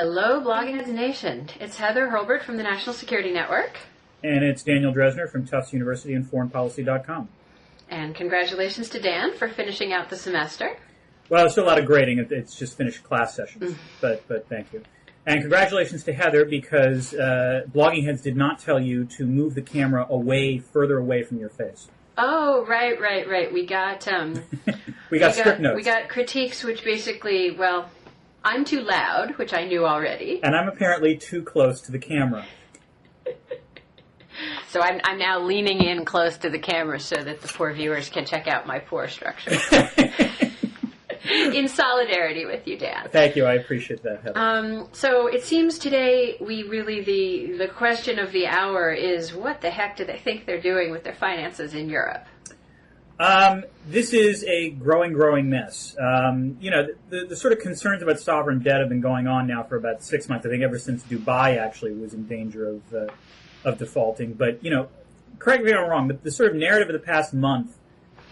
Hello, Blogging Heads Nation. It's Heather Hurlburt from the National Security Network. And it's Daniel Drezner from Tufts University and ForeignPolicy.com. And congratulations to Dan for finishing out the semester. Well, it's still a lot of grading. It's just finished class sessions, but thank you. And congratulations to Heather because Blogging Heads did not tell you to move the camera further away from your face. Oh, right. We got we got script notes. We got critiques, which basically, well, I'm too loud, which I knew already. And I'm apparently too close to the camera. So I'm now leaning in close to the camera so that the poor viewers can check out my pore structure. In solidarity with you, Dan. Thank you. I appreciate that, Heather. So it seems today the question of the hour is, what the heck do they think they're doing with their finances in Europe? This is a growing mess. The sort of concerns about sovereign debt have been going on now for about 6 months. I think ever since Dubai actually was in danger of defaulting. But, correct me if I'm wrong, but the sort of narrative of the past month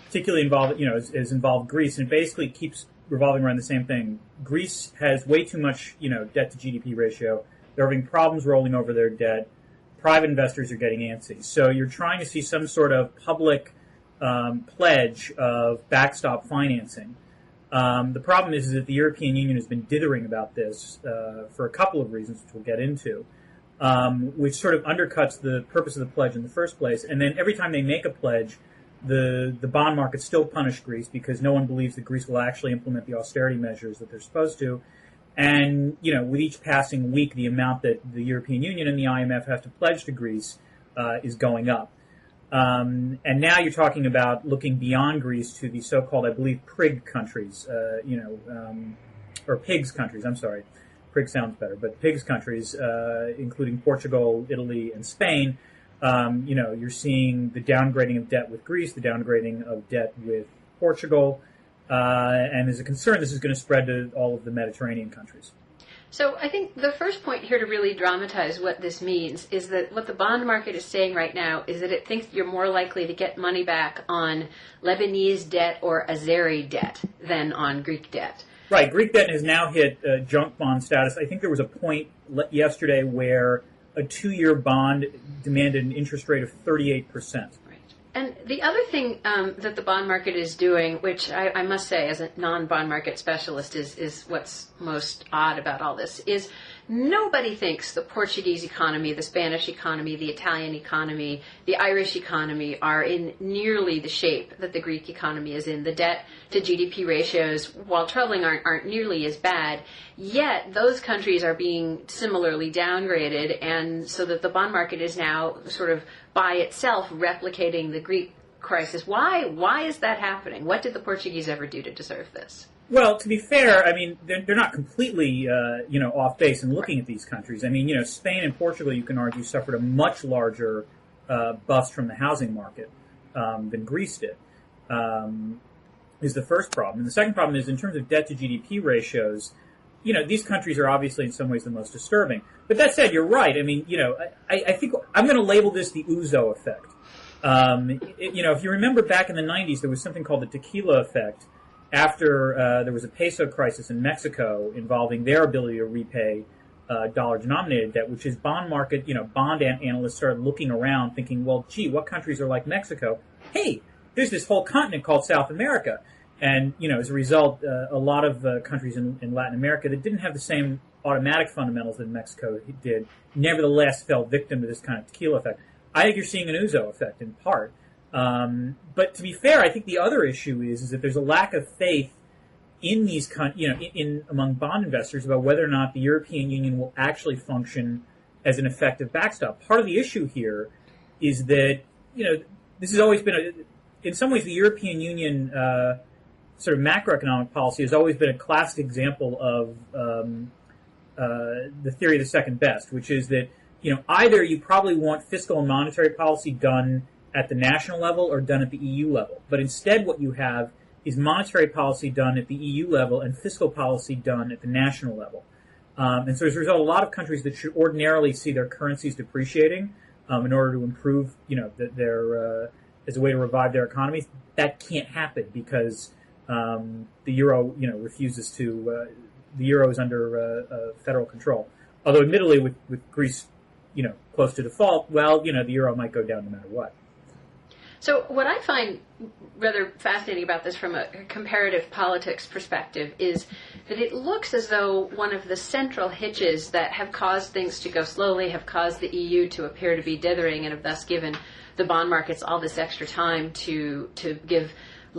particularly has involved Greece, and it basically keeps revolving around the same thing. Greece has way too much, debt to GDP ratio. They're having problems rolling over their debt. Private investors are getting antsy. So you're trying to see some sort of public pledge of backstop financing. The problem is that the European Union has been dithering about this for a couple of reasons, which we'll get into, which sort of undercuts the purpose of the pledge in the first place. And then every time they make a pledge, the bond markets still punish Greece because no one believes that Greece will actually implement the austerity measures that they're supposed to. And, with each passing week, the amount that the European Union and the IMF have to pledge to Greece is going up. And now you're talking about looking beyond Greece to the so-called, I believe, PRIG countries, or PIGS countries, I'm sorry. PRIG sounds better, but PIGS countries, including Portugal, Italy, and Spain. You're seeing the downgrading of debt with Greece, the downgrading of debt with Portugal, and there's a concern this is going to spread to all of the Mediterranean countries. So I think the first point here to really dramatize what this means is that what the bond market is saying right now is that it thinks you're more likely to get money back on Lebanese debt or Azeri debt than on Greek debt. Right. Greek debt has now hit junk bond status. I think there was a point yesterday where a 2-year bond demanded an interest rate of 38%. And the other thing that the bond market is doing, which I must say as a non-bond market specialist is what's most odd about all this, is nobody thinks the Portuguese economy, the Spanish economy, the Italian economy, the Irish economy are in nearly the shape that the Greek economy is in. The debt to GDP ratios, while troubling, aren't nearly as bad. Yet those countries are being similarly downgraded, and so that the bond market is now sort of by itself replicating the Greek crisis. Why is that happening? What did the Portuguese ever do to deserve this? Well, to be fair, I mean, they're not completely, off base in looking at these countries. I mean, Spain and Portugal, you can argue, suffered a much larger bust from the housing market than Greece did, is the first problem. And the second problem is in terms of debt to GDP ratios, these countries are obviously in some ways the most disturbing. But that said, you're right. I mean, I think I'm going to label this the Ouzo Effect. If you remember back in the 90s, there was something called the tequila effect after there was a peso crisis in Mexico involving their ability to repay dollar-denominated debt, which is bond market, bond analysts started looking around thinking, well, gee, what countries are like Mexico? Hey, there's this whole continent called South America. And, as a result, a lot of countries in Latin America that didn't have the same automatic fundamentals that Mexico did, nevertheless fell victim to this kind of tequila effect. I think you're seeing an Ouzo effect in part. But to be fair, I think the other issue is that there's a lack of faith in these, among bond investors about whether or not the European Union will actually function as an effective backstop. Part of the issue here is that, this has always been in some ways the European Union sort of macroeconomic policy has always been a classic example of the theory of the second best, which is that, either you probably want fiscal and monetary policy done at the national level or done at the EU level. But instead what you have is monetary policy done at the EU level and fiscal policy done at the national level. And so as a result, a lot of countries that should ordinarily see their currencies depreciating in order to improve, their as a way to revive their economies, that can't happen because the euro, refuses to the euro is under federal control. Although, admittedly, with Greece, close to default, well, the euro might go down no matter what. So what I find rather fascinating about this from a comparative politics perspective is that it looks as though one of the central hitches that have caused things to go slowly, have caused the EU to appear to be dithering, and have thus given the bond markets all this extra time to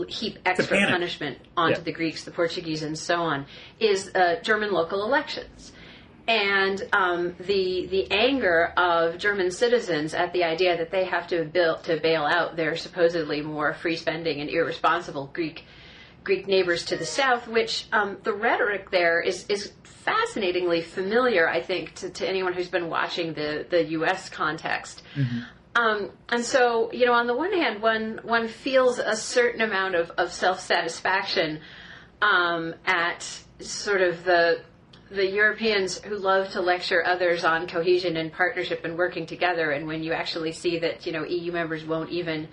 heap extra punishment onto the Greeks, the Portuguese, and so on, is German local elections. And the anger of German citizens at the idea that they have to bail out their supposedly more free-spending and irresponsible Greek neighbors to the south, which the rhetoric there is fascinatingly familiar, I think, to anyone who's been watching the U.S. context. Mm-hmm. And so, on the one hand, one feels a certain amount of self-satisfaction at sort of the Europeans who love to lecture others on cohesion and partnership and working together, and when you actually see that, EU members won't even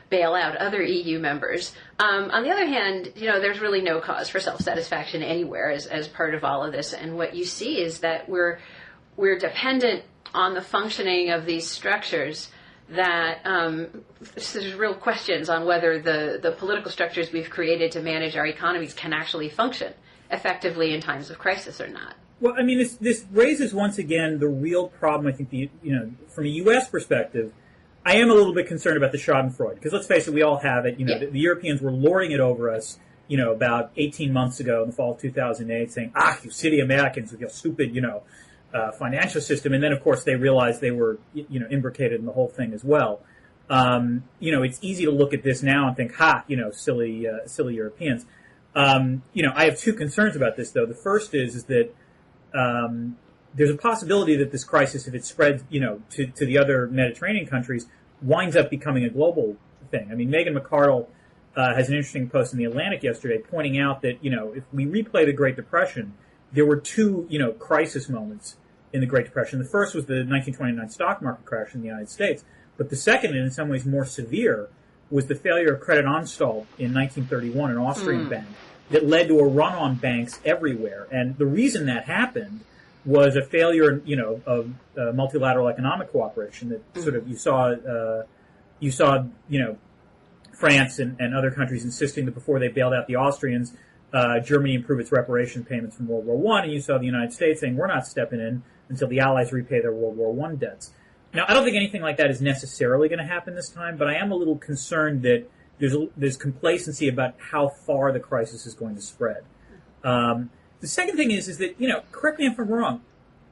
bail out other EU members. On the other hand, there's really no cause for self-satisfaction anywhere as part of all of this, and what you see is that we're dependent on the functioning of these structures that there's real questions on whether the political structures we've created to manage our economies can actually function effectively in times of crisis or not. Well, I mean, this raises once again the real problem. I think from a U.S. perspective, I am a little bit concerned about the Schadenfreude, because let's face it, we all have it. The Europeans were lording it over us, about 18 months ago in the fall of 2008, saying, you silly Americans with your stupid, financial system, and then of course they realized they were, imbricated in the whole thing as well. It's easy to look at this now and think, silly Europeans. I have two concerns about this, though. The first is that there's a possibility that this crisis, if it spreads, to the other Mediterranean countries, winds up becoming a global thing. I mean, Megan McArdle has an interesting post in The Atlantic yesterday pointing out that, if we replay the Great Depression, there were two, crisis moments in the Great Depression. The first was the 1929 stock market crash in the United States, but the second, and in some ways more severe, was the failure of Credit Anstalt in 1931, an Austrian bank, that led to a run on banks everywhere. And the reason that happened was a failure, of multilateral economic cooperation. That sort of you saw, France and other countries insisting that before they bailed out the Austrians, Germany improved its reparation payments from World War I, and you saw the United States saying, we're not stepping in until the Allies repay their World War I debts. Now, I don't think anything like that is necessarily going to happen this time, but I am a little concerned that there's complacency about how far the crisis is going to spread. The second thing is that, correct me if I'm wrong,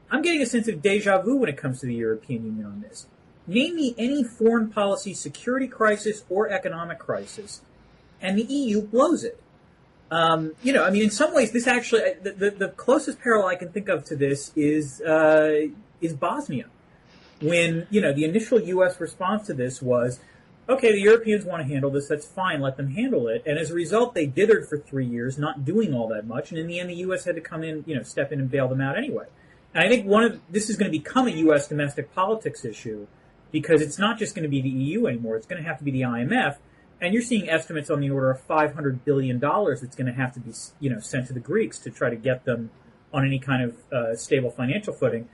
I'm getting a sense of deja vu when it comes to the European Union on this. Name me any foreign policy, security crisis, or economic crisis, and the EU blows it. In some ways, this actually, the closest parallel I can think of to this is Bosnia. When, the initial U.S. response to this was, okay, the Europeans want to handle this, that's fine, let them handle it. And as a result, they dithered for 3 years, not doing all that much, and in the end, the U.S. had to come in, step in and bail them out anyway. And I think this is going to become a U.S. domestic politics issue, because it's not just going to be the EU anymore, it's going to have to be the IMF, and you're seeing estimates on the order of $500 billion that's going to have to be, sent to the Greeks to try to get them on any kind of stable financial footing.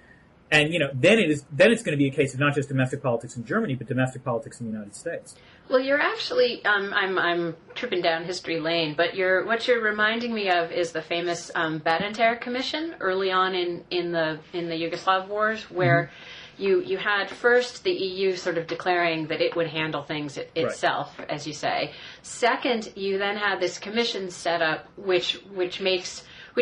And, then it's going to be a case of not just domestic politics in Germany, but domestic politics in the United States. Well, you're actually, I'm tripping down history lane, but what you're reminding me of is the famous Badinter Commission early on in the Yugoslav wars, where you had first the EU sort of declaring that it would handle things itself, right, as you say. Second, you then had this commission set up, which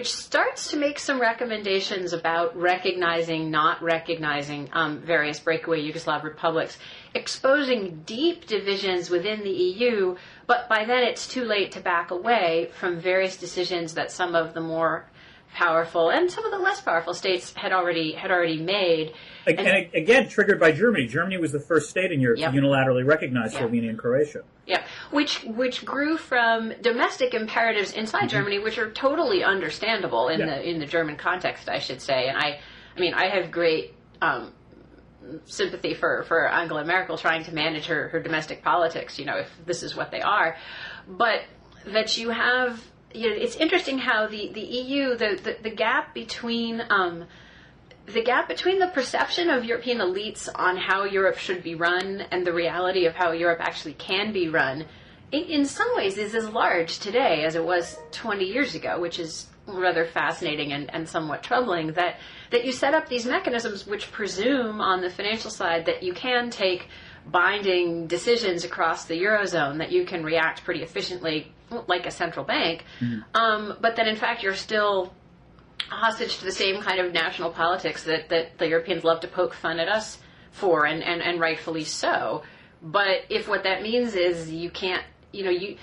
starts to make some recommendations about recognizing, not recognizing various breakaway Yugoslav republics, exposing deep divisions within the EU, but by then it's too late to back away from various decisions that some of the more powerful and some of the less powerful states had already made. And again, triggered by Germany. Germany was the first state in Europe to unilaterally recognize Slovenia and Croatia. Yeah, which grew from domestic imperatives inside Germany, which are totally understandable in the German context, I should say. And I have great sympathy for Angela Merkel trying to manage her domestic politics, if this is what they are. But that you have it's interesting how the EU, the gap between the perception of European elites on how Europe should be run and the reality of how Europe actually can be run, in some ways is as large today as it was 20 years ago, which is rather fascinating and somewhat troubling, that you set up these mechanisms which presume on the financial side that you can take binding decisions across the Eurozone, that you can react pretty efficiently like a central bank, but that in fact you're still hostage to the same kind of national politics that the Europeans love to poke fun at us for, and rightfully so. But if what that means is you can't, it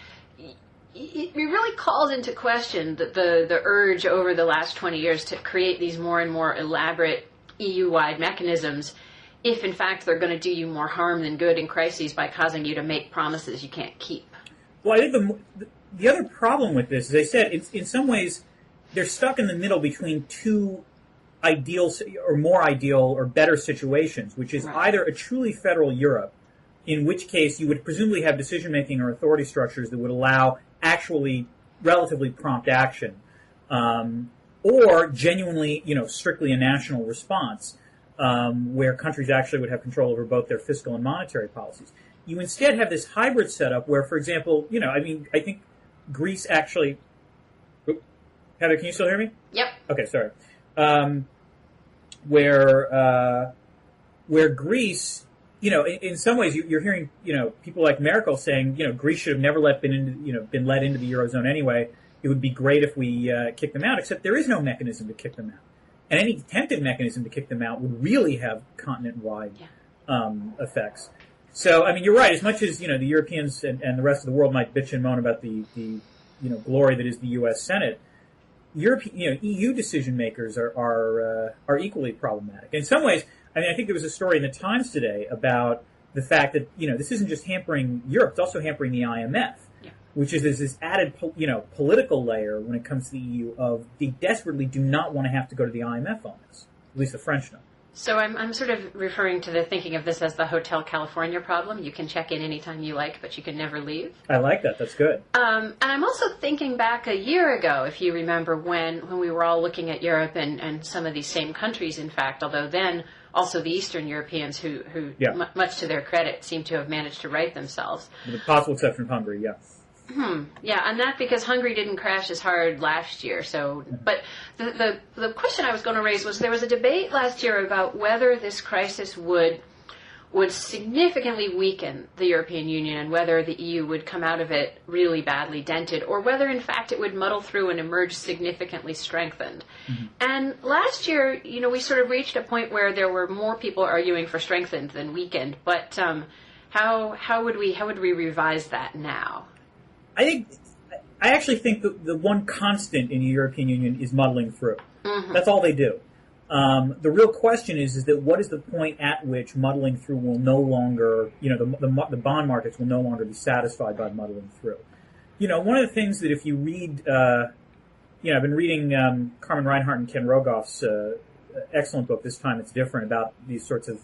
really calls into question the urge over the last 20 years to create these more and more elaborate EU-wide mechanisms, if in fact they're going to do you more harm than good in crises by causing you to make promises you can't keep. Well, I think the other problem with this, as I said, in some ways they're stuck in the middle between two ideal or more ideal or better situations, which is either a truly federal Europe, in which case you would presumably have decision-making or authority structures that would allow actually relatively prompt action, or genuinely, strictly a national response, where countries actually would have control over both their fiscal and monetary policies. You instead have this hybrid setup where, for example, I think Greece actually... Heather, can you still hear me? Yep. Okay, sorry. Where Greece... in some ways, you're hearing, people like Merkel saying, Greece should have never been let into the Eurozone anyway. It would be great if we kicked them out, except there is no mechanism to kick them out. And any attempted mechanism to kick them out would really have continent-wide effects. So, you're right. As much as, the Europeans and the rest of the world might bitch and moan about the glory that is the U.S. Senate, EU decision makers are equally problematic. In some ways, I think there was a story in the Times today about the fact that, this isn't just hampering Europe, it's also hampering the IMF, which is this added, political layer when it comes to the EU of they desperately do not want to have to go to the IMF on this, at least the French don't. So I'm sort of referring to thinking of this as the Hotel California problem. You can check in anytime you like, but you can never leave. I like that. That's good. And I'm also thinking back a year ago, if you remember, when we were all looking at Europe and some of these same countries, in fact, although then also the Eastern Europeans who much to their credit, seem to have managed to right themselves. With the possible exception of Hungary, Yeah, and that because Hungary didn't crash as hard last year. So, but the question I was going to raise was there was a debate last year about whether this crisis would significantly weaken the European Union and whether the EU would come out of it really badly dented, or whether in fact it would muddle through and emerge significantly strengthened. And last year, we sort of reached a point where there were more people arguing for strengthened than weakened. But how would we revise that now? I actually think the one constant in the European Union is muddling through. That's all they do. The real question is that what is the point at which muddling through will no longer, the bond markets will no longer be satisfied by muddling through. One of the things that if you read, I've been reading Carmen Reinhart and Ken Rogoff's excellent book, This Time It's Different, about these sorts of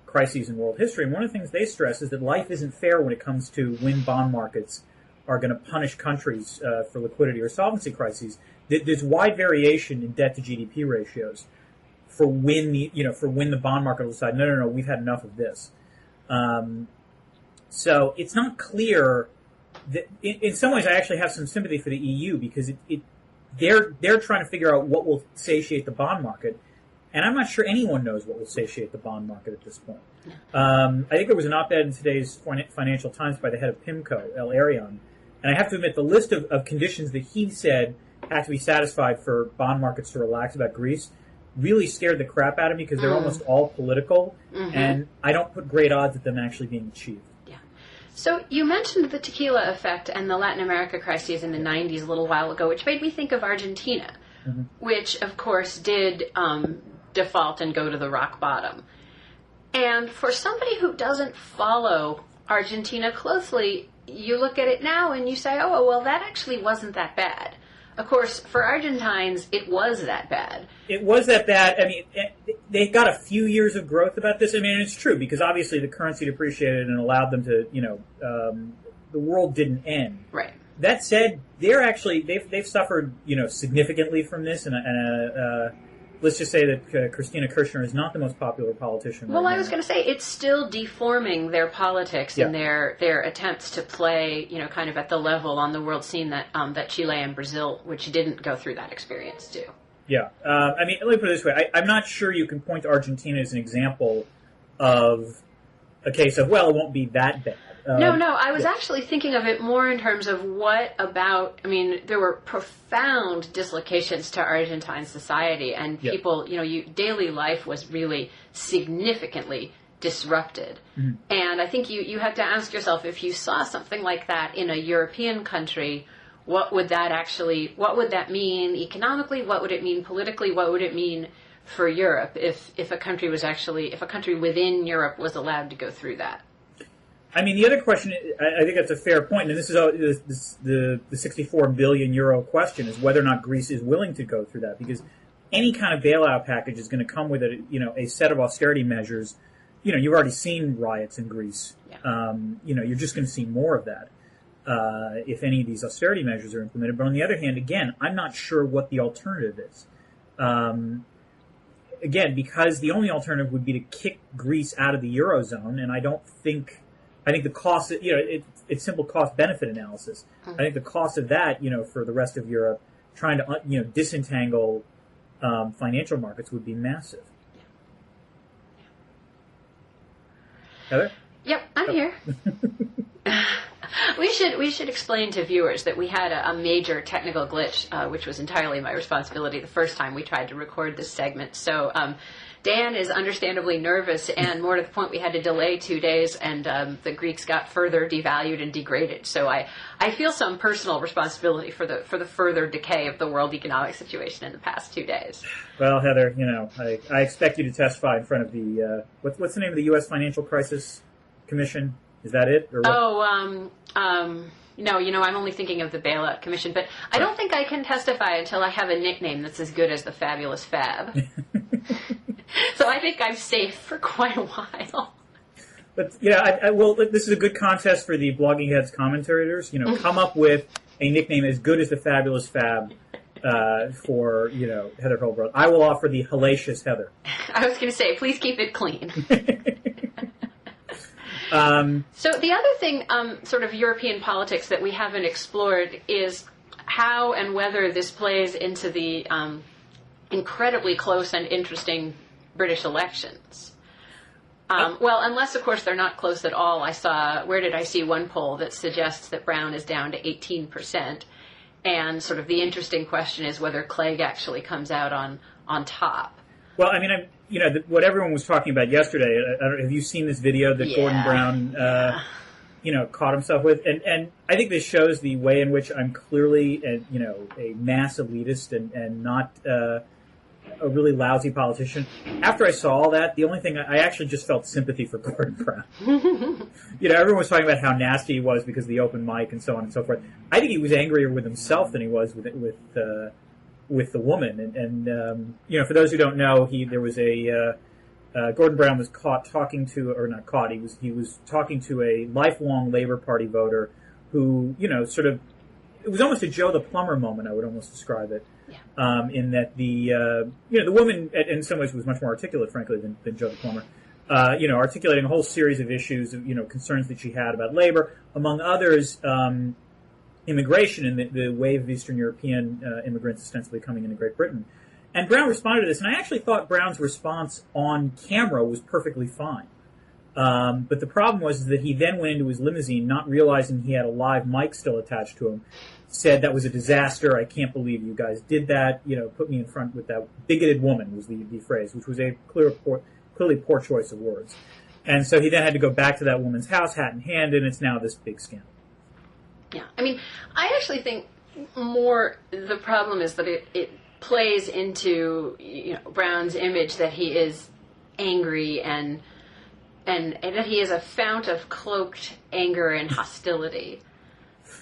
crises in world history. And one of the things they stress is that life isn't fair when it comes to when bond markets are going to punish countries for liquidity or solvency crises. There's wide variation in debt to GDP ratios for when the bond market will decide, no, we've had enough of this. So it's not clear that, in some ways, I actually have some sympathy for the EU because they're trying to figure out what will satiate the bond market, and I'm not sure anyone knows what will satiate the bond market at this point. I think there was an op-ed in today's Financial Times by the head of PIMCO, El Arion, and I have to admit the list of conditions that he said have to be satisfied for bond markets to relax about Greece really scared the crap out of me because they're almost all political, and I don't put great odds at them actually being achieved. Yeah. So you mentioned the tequila effect and the Latin America crises in the 90s a little while ago, which made me think of Argentina, which, of course, did default and go to the rock bottom. And for somebody who doesn't follow Argentina closely, you look at it now and you say, oh, well, that actually wasn't that bad. Of course, for Argentines, it was that bad. It was that bad. They got a few years of growth about this. It's true, because obviously the currency depreciated and allowed them to, the world didn't end. Right. That said, they've suffered significantly from this, and let's just say that Christina Kirchner is not the most popular politician. Well, right I now. was going to say it's still deforming their politics and their attempts to play, kind of at the level on the world scene that Chile and Brazil, which didn't go through that experience, do. Yeah, I mean, let me put it this way: I'm not sure you can point to Argentina as an example of a case of, well, it won't be that bad. No, I was actually thinking of it more in terms of there were profound dislocations to Argentine society, and people, daily life was really significantly disrupted. Mm-hmm. And I think you have to ask yourself, if you saw something like that in a European country, what would that mean economically? What would it mean politically? What would it mean for Europe if a country within Europe was allowed to go through that? I mean, the other question, I think that's a fair point, and this is the 64 billion euro question, is whether or not Greece is willing to go through that, because any kind of bailout package is going to come with a set of austerity measures. You've already seen riots in Greece. Yeah. You're just going to see more of that if any of these austerity measures are implemented. But on the other hand, again, I'm not sure what the alternative is. Again, because the only alternative would be to kick Greece out of the Eurozone, and I think the cost, it's simple cost-benefit analysis. Mm-hmm. I think the cost of that, for the rest of Europe, trying to, disentangle financial markets would be massive. Yeah. Heather? Yep, I'm here. We should explain to viewers that we had a major technical glitch, which was entirely my responsibility the first time we tried to record this segment. So Dan is understandably nervous, and more to the point, we had to delay 2 days, and the Greeks got further devalued and degraded. So I feel some personal responsibility for the further decay of the world economic situation in the past 2 days. Well, Heather, I expect you to testify in front of the what's the name of the U.S. Financial Crisis Commission? Is that it? Or what? No, I'm only thinking of the Bailout Commission, but I don't think I can testify until I have a nickname that's as good as the Fabulous Fab. So I think I'm safe for quite a while. But this is a good contest for the Blogging Heads commentators. Come up with a nickname as good as the Fabulous Fab for Heather Hurlburt. I will offer the Hellacious Heather. I was going to say, please keep it clean. So the other thing, sort of European politics that we haven't explored is how and whether this plays into the incredibly close and interesting British elections. Well, unless, of course, they're not close at all. I see one poll that suggests that Brown is down to 18%, and sort of the interesting question is whether Clegg actually comes out on top. Well, I mean, what everyone was talking about yesterday, have you seen this video that Gordon Brown, caught himself with? And I think this shows the way in which I'm clearly, a mass elitist and not a really lousy politician. After I saw all that, the only thing, I actually just felt sympathy for Gordon Brown. Everyone was talking about how nasty he was because of the open mic and so on and so forth. I think he was angrier with himself than he was with the woman. And for those who don't know, there was Gordon Brown was caught talking to, or not caught, he was talking to a lifelong Labour Party voter who, it was almost a Joe the Plumber moment, I would almost describe it. Yeah. In that the woman in some ways was much more articulate, frankly, than Joe the Plumber. Articulating a whole series of issues, concerns that she had about labor, among others, immigration and the wave of Eastern European immigrants ostensibly coming into Great Britain. And Brown responded to this, and I actually thought Brown's response on camera was perfectly fine. But the problem was that he then went into his limousine, not realizing he had a live mic still attached to him, said that was a disaster, I can't believe you guys did that, put me in front with that bigoted woman was the phrase, which was a clearly poor choice of words. And so he then had to go back to that woman's house, hat in hand, and it's now this big scandal. Yeah, I mean, I actually think more the problem is that it plays into Brown's image that he is angry and that he is a fount of cloaked anger and hostility,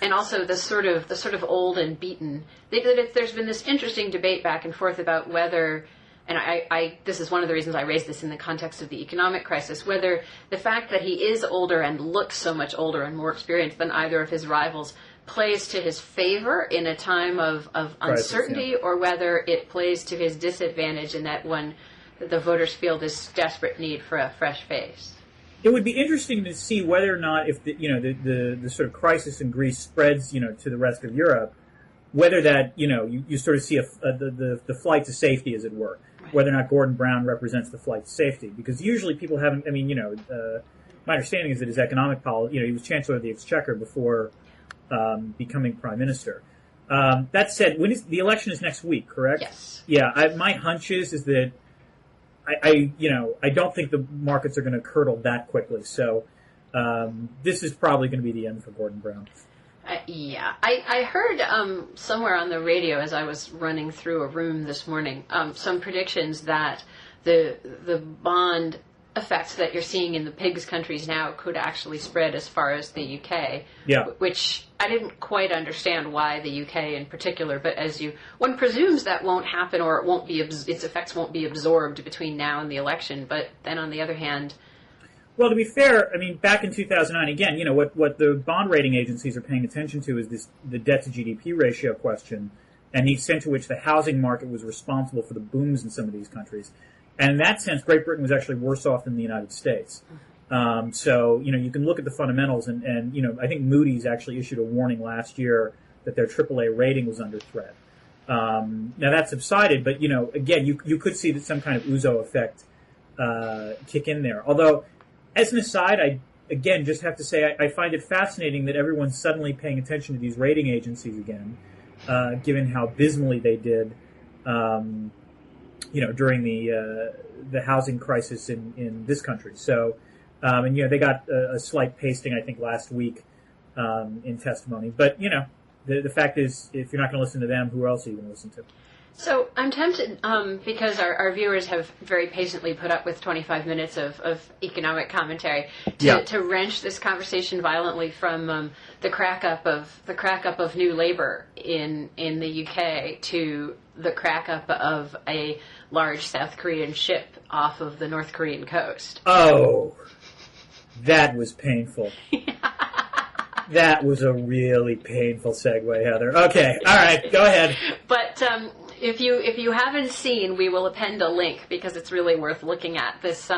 and also the sort of old and beaten. There's been this interesting debate back and forth about whether, and I this is one of the reasons I raised this in the context of the economic crisis, whether the fact that he is older and looks so much older and more experienced than either of his rivals plays to his favor in a time of uncertainty, Crisis, or whether it plays to his disadvantage in that when the voters feel this desperate need for a fresh face. It would be interesting to see whether or not, if the sort of crisis in Greece spreads, to the rest of Europe, whether that, you sort of see the flight to safety, as it were, right. Whether or not Gordon Brown represents the flight to safety, because usually people haven't. My understanding is that his economic policy, he was Chancellor of the Exchequer before becoming Prime Minister. That said, the election is next week, correct? Yes. Yeah. My hunch is that I don't think the markets are going to curdle that quickly. So this is probably going to be the end for Gordon Brown. I heard somewhere on the radio as I was running through a room this morning some predictions that the bond effects that you're seeing in the PIGS countries now could actually spread as far as the UK. Yeah. Which I didn't quite understand why the UK in particular, but one presumes that won't happen, or its effects won't be absorbed between now and the election. But then on the other hand, well, to be fair, back in 2009, again, what the bond rating agencies are paying attention to is the debt to GDP ratio question, and the extent to which the housing market was responsible for the booms in some of these countries. And in that sense, Great Britain was actually worse off than the United States. So, you can look at the fundamentals, and I think Moody's actually issued a warning last year that their AAA rating was under threat. Now that subsided, but, again, you could see that some kind of Ouzo effect kick in there. Although, as an aside, I, again, just have to say I find it fascinating that everyone's suddenly paying attention to these rating agencies again, given how abysmally they did during the housing crisis in this country. So, they got a slight pasting, I think, last week in testimony. But, the fact is, if you're not going to listen to them, who else are you going to listen to? So I'm tempted, because our viewers have very patiently put up with 25 minutes of economic commentary, to wrench this conversation violently from the crack up of New Labour in the UK to the crack up of a large South Korean ship off of the North Korean coast. Oh, that was painful. That was a really painful segue, Heather. Okay, all right, go ahead. But if you haven't seen, we will append a link because it's really worth looking at this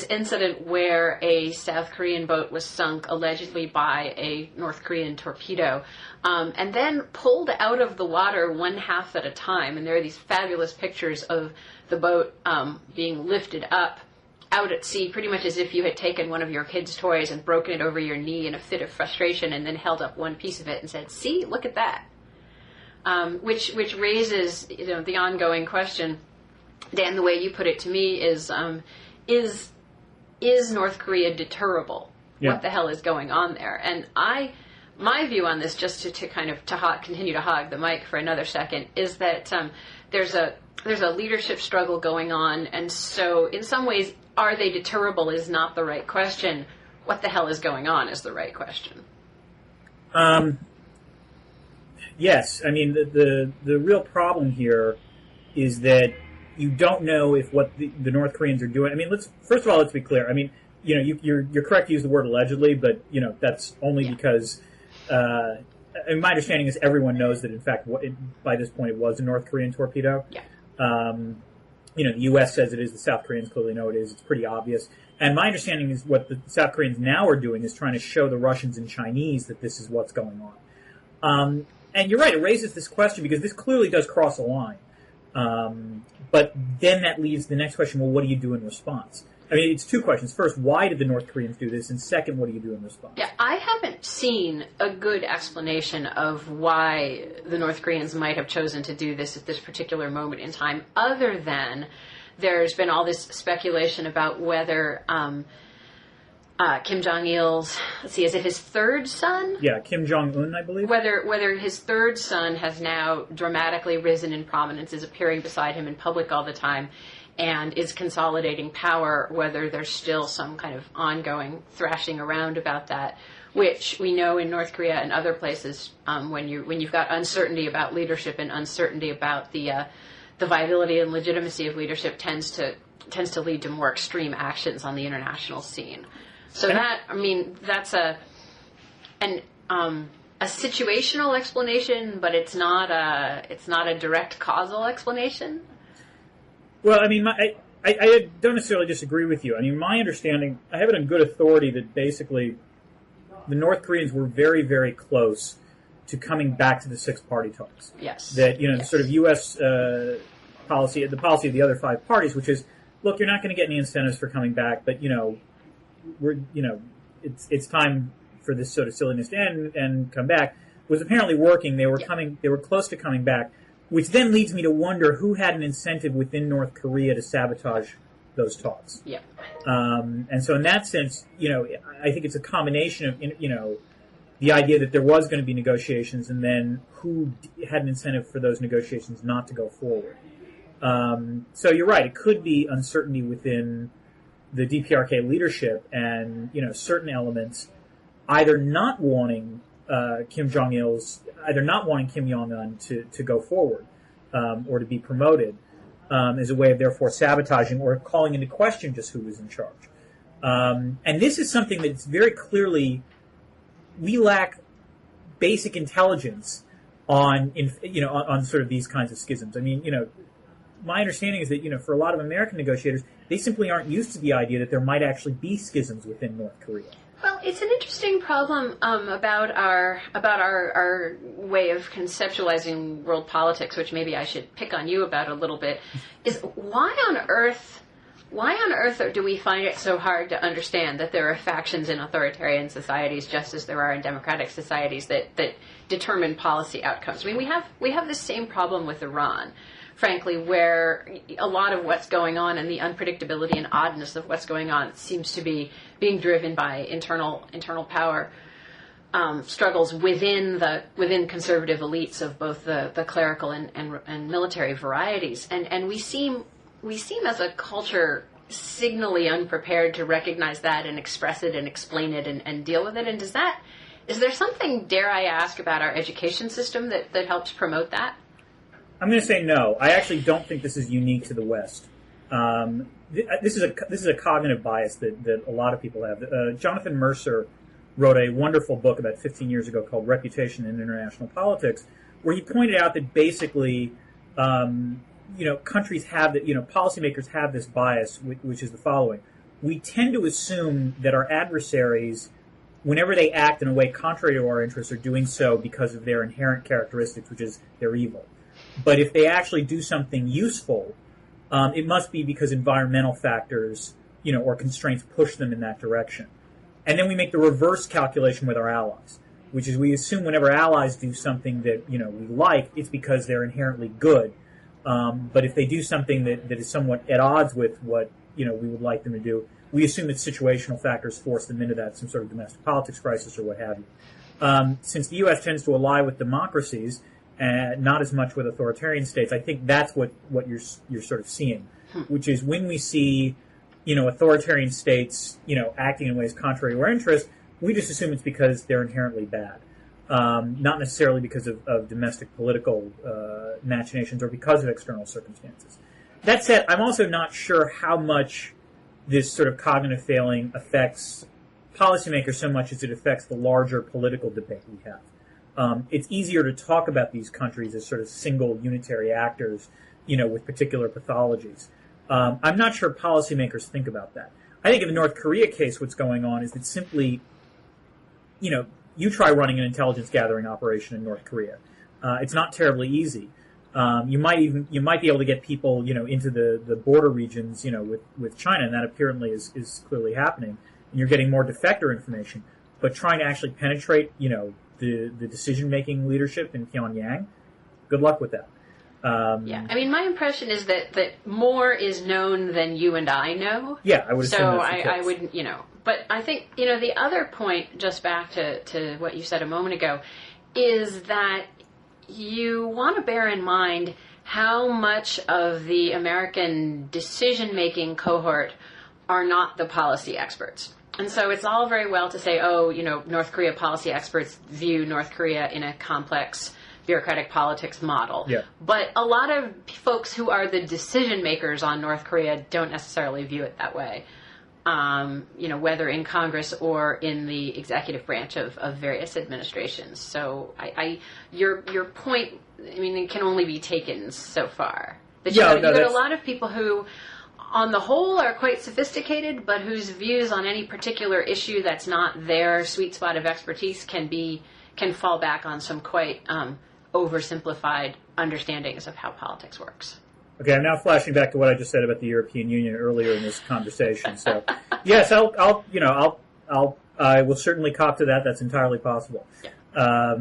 incident where a South Korean boat was sunk allegedly by a North Korean torpedo, and then pulled out of the water one half at a time. And there are these fabulous pictures of the boat being lifted up out at sea, pretty much as if you had taken one of your kids' toys and broken it over your knee in a fit of frustration, and then held up one piece of it and said, "See, look at that." Which raises the ongoing question, Dan. The way you put it to me is North Korea deterrable? Yeah. What the hell is going on there? And my view on this, just to continue to hog the mic for another second, is that there's a leadership struggle going on, and so in some ways, are they deterrable is not the right question. What the hell is going on is the right question. Yes, the real problem here is that you don't know if what the North Koreans are doing. First of all, let's be clear. You're correct to use the word allegedly, but that's only because my understanding is everyone knows that in fact by this point it was a North Korean torpedo. Yeah. The U.S. says it is. The South Koreans clearly know it is. It's pretty obvious. And my understanding is what the South Koreans now are doing is trying to show the Russians and Chinese that this is what's going on. And you're right, it raises this question because this clearly does cross a line. But then that leaves the next question, well, what do you do in response? It's two questions. First, why did the North Koreans do this? And second, what do you do in response? Yeah, I haven't seen a good explanation of why the North Koreans might have chosen to do this at this particular moment in time, other than there's been all this speculation about whether Kim Jong-il's, is it his third son? Yeah, Kim Jong-un, I believe. Whether his third son has now dramatically risen in prominence, is appearing beside him in public all the time, and is consolidating power, whether there's still some kind of ongoing thrashing around about that, which we know in North Korea and other places, when you've got uncertainty about leadership and uncertainty about the viability and legitimacy of leadership tends to lead to more extreme actions on the international scene. So a situational explanation, but it's not a direct causal explanation? Well, I mean, I don't necessarily disagree with you. I mean, my understanding, I have it on good authority that basically the North Koreans were very, very close to coming back to the six-party talks. Yes. That, yes. the sort of U.S. Policy, the policy of the other five parties, which is, look, you're not going to get any incentives for coming back, but, it's time for this sort of silliness to end and come back, was apparently working. They were they were close to coming back, which then leads me to wonder who had an incentive within North Korea to sabotage those talks. Yeah. And so in that sense, I think it's a combination of, the idea that there was going to be negotiations and then who had an incentive for those negotiations not to go forward. So you're right, it could be uncertainty within the DPRK leadership and, certain elements either not wanting Kim Jong-un to go forward or to be promoted as a way of therefore sabotaging or calling into question just who was in charge. And this is something that's very clearly, we lack basic intelligence on sort of these kinds of schisms. I mean, my understanding is that, for a lot of American negotiators, they simply aren't used to the idea that there might actually be schisms within North Korea. Well, it's an interesting problem about our way of conceptualizing world politics, which maybe I should pick on you about a little bit. Is why on earth do we find it so hard to understand that there are factions in authoritarian societies, just as there are in democratic societies, that determine policy outcomes? I mean, we have the same problem with Iran, frankly, where a lot of what's going on and the unpredictability and oddness of what's going on seems to be being driven by internal power struggles within conservative elites of both the clerical and military varieties, and we seem as a culture signally unprepared to recognize that and express it and explain it and deal with it. And is there something, dare I ask, about our education system that helps promote that? I'm going to say no. I actually don't think this is unique to the West. This is a cognitive bias that a lot of people have. Jonathan Mercer wrote a wonderful book about 15 years ago called Reputation in International Politics, where he pointed out that basically, countries have that, policymakers have this bias, which is the following. We tend to assume that our adversaries, whenever they act in a way contrary to our interests, are doing so because of their inherent characteristics, which is they're evil. But if they actually do something useful, it must be because environmental factors, or constraints push them in that direction. And then we make the reverse calculation with our allies, which is we assume whenever allies do something that, we like, it's because they're inherently good. But if they do something that is somewhat at odds with what, we would like them to do, we assume that situational factors force them into that, some sort of domestic politics crisis or what have you. Since the U.S. tends to ally with democracies, not as much with authoritarian states, I think that's what you're sort of seeing, which is when we see, authoritarian states, acting in ways contrary to our interests, we just assume it's because they're inherently bad, not necessarily because of domestic political machinations or because of external circumstances. That said, I'm also not sure how much this sort of cognitive failing affects policymakers so much as it affects the larger political debate we have. It's easier to talk about these countries as sort of single unitary actors, with particular pathologies. I'm not sure policymakers think about that. I think in the North Korea case, what's going on is that simply, you try running an intelligence gathering operation in North Korea. It's not terribly easy. You might be able to get people, into the border regions, with China, and that apparently is clearly happening. And you're getting more defector information, but trying to actually penetrate, the decision-making leadership in Pyongyang, good luck with that. Yeah, I mean, my impression is that more is known than you and I know. Yeah, I would assume so that's the case. I wouldn't, but I think, the other point, just back to what you said a moment ago, is that you want to bear in mind how much of the American decision-making cohort are not the policy experts. And so it's all very well to say, North Korea policy experts view North Korea in a complex bureaucratic politics model. Yeah. But a lot of folks who are the decision makers on North Korea don't necessarily view it that way. whether in Congress or in the executive branch of various administrations. So your point, I mean, it can only be taken so far. But you've got a lot of people who, on the whole, are quite sophisticated, but whose views on any particular issue that's not their sweet spot of expertise can fall back on some quite oversimplified understandings of how politics works. Okay, I'm now flashing back to what I just said about the European Union earlier in this conversation. So, yes, I will certainly cop to that. That's entirely possible. Yeah.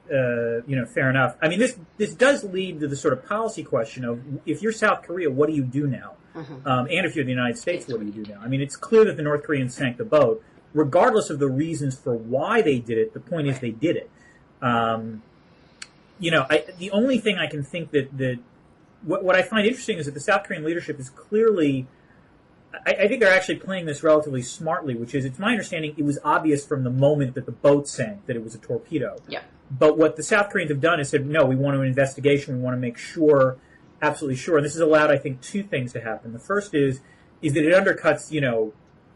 Fair enough. I mean, this does lead to the sort of policy question of, if you're South Korea, what do you do now? Mm-hmm. And if you're the United States, what do you do now? I mean, it's clear that the North Koreans sank the boat. Regardless of the reasons for why they did it, the point is they did it. The only thing I can think that what I find interesting is that the South Korean leadership is clearly, I think they're actually playing this relatively smartly, which is, it's my understanding, it was obvious from the moment that the boat sank that it was a torpedo. Yeah. But what the South Koreans have done is said, no, we want an investigation, we want to make sure, absolutely sure. And this has allowed, I think, two things to happen. The first is that it undercuts,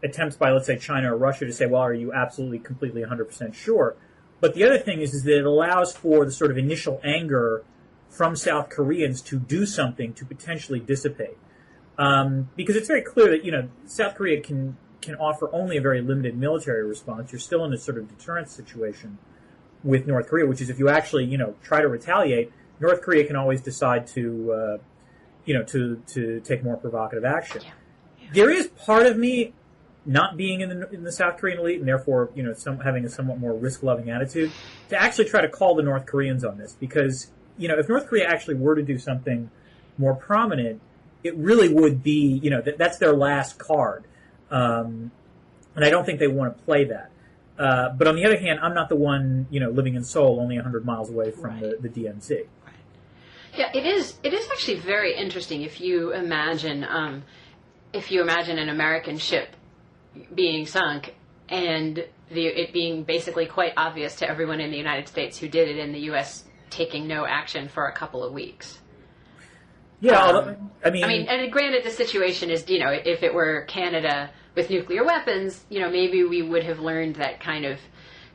attempts by, let's say, China or Russia to say, well, are you absolutely, completely, 100% sure? But the other thing is that it allows for the sort of initial anger from South Koreans to do something to potentially dissipate. Because it's very clear that, South Korea can offer only a very limited military response. You're still in a sort of deterrence situation with North Korea, which is, if you actually, try to retaliate, North Korea can always decide to take more provocative action. Yeah. Yeah. There is part of me, not being in the South Korean elite, and therefore, having a somewhat more risk-loving attitude, to actually try to call the North Koreans on this, because, if North Korea actually were to do something more prominent, it really would be, that's their last card. And I don't think they want to play that. But on the other hand, I'm not the one, living in Seoul, only 100 miles away from the DMZ. Right. Yeah, it is actually very interesting if you imagine an American ship being sunk and it being basically quite obvious to everyone in the United States who did it in the U.S. taking no action for a couple of weeks. Yeah, and granted, the situation is, if it were Canada with nuclear weapons, maybe we would have learned that kind of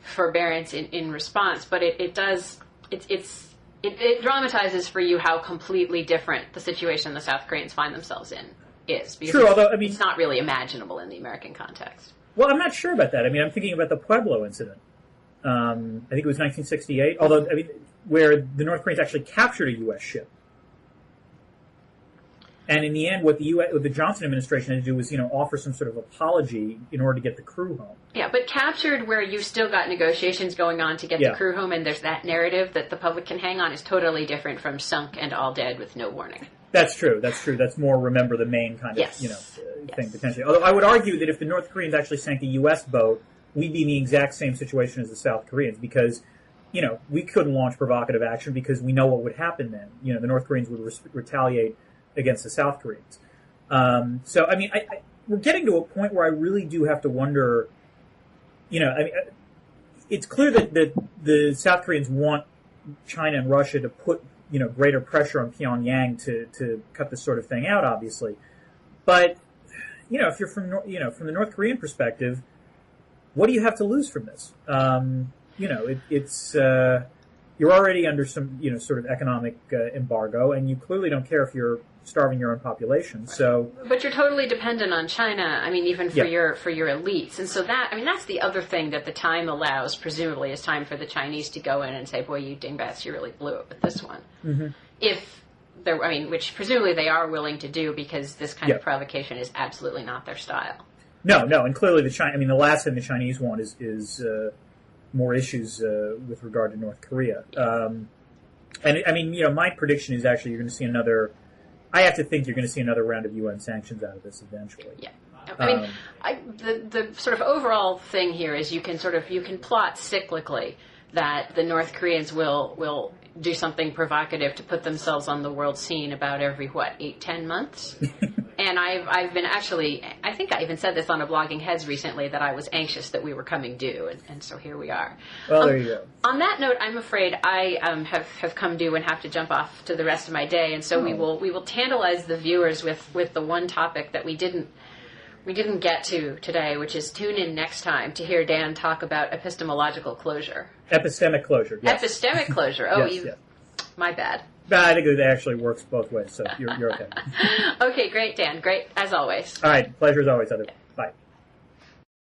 forbearance in response. But it dramatizes for you how completely different the situation the South Koreans find themselves in is. Because True, although, it's not really imaginable in the American context. Well, I'm not sure about that. I'm thinking about the Pueblo incident. I think it was 1968, although, where the North Koreans actually captured a U.S. ship. And in the end, what the Johnson administration had to do was, offer some sort of apology in order to get the crew home. Yeah, but captured where you've still got negotiations going on to get the crew home, and there's that narrative that the public can hang on, is totally different from sunk and all dead with no warning. That's true. That's more remember the main kind of, thing potentially. Although I would argue that if the North Koreans actually sank a U.S. boat, we'd be in the exact same situation as the South Koreans, because, we couldn't launch provocative action because we know what would happen then. The North Koreans would retaliate against the South Koreans. We're getting to a point where I really do have to wonder, it's clear that the South Koreans want China and Russia to put, greater pressure on Pyongyang to cut this sort of thing out, obviously. But, if you're from the North Korean perspective, what do you have to lose from this? You're already under some, sort of economic embargo, and you clearly don't care if you're starving your own population. So, but you're totally dependent on China. Even for your elites, and so that's the other thing that the time allows. Presumably, is time for the Chinese to go in and say, "Boy, you dingbats, you really blew it with this one." Mm-hmm. If they're, which presumably they are willing to do, because this kind of provocation is absolutely not their style. No, and clearly the last thing the Chinese want is more issues with regard to North Korea. My prediction is actually you're going to see another. I have to think you're going to see another round of UN sanctions out of this eventually. Yeah. The sort of overall thing here is you can plot cyclically that the North Koreans will do something provocative to put themselves on the world scene about every 8-10 months. And I've been actually, I think I even said this on a Blogging Heads recently, that I was anxious that we were coming due, and so here we are. Well, there you go. On that note, I'm afraid I have come due and have to jump off to the rest of my day, and so we will tantalize the viewers with the one topic that we didn't we didn't get to today, which is tune in next time to hear Dan talk about epistemological closure. Epistemic closure. Yes. Epistemic closure. Oh, yes. My bad. I think it actually works both ways, so you're okay. Okay, great, Dan. Great, as always. All right. Pleasure as always, Heather. Bye.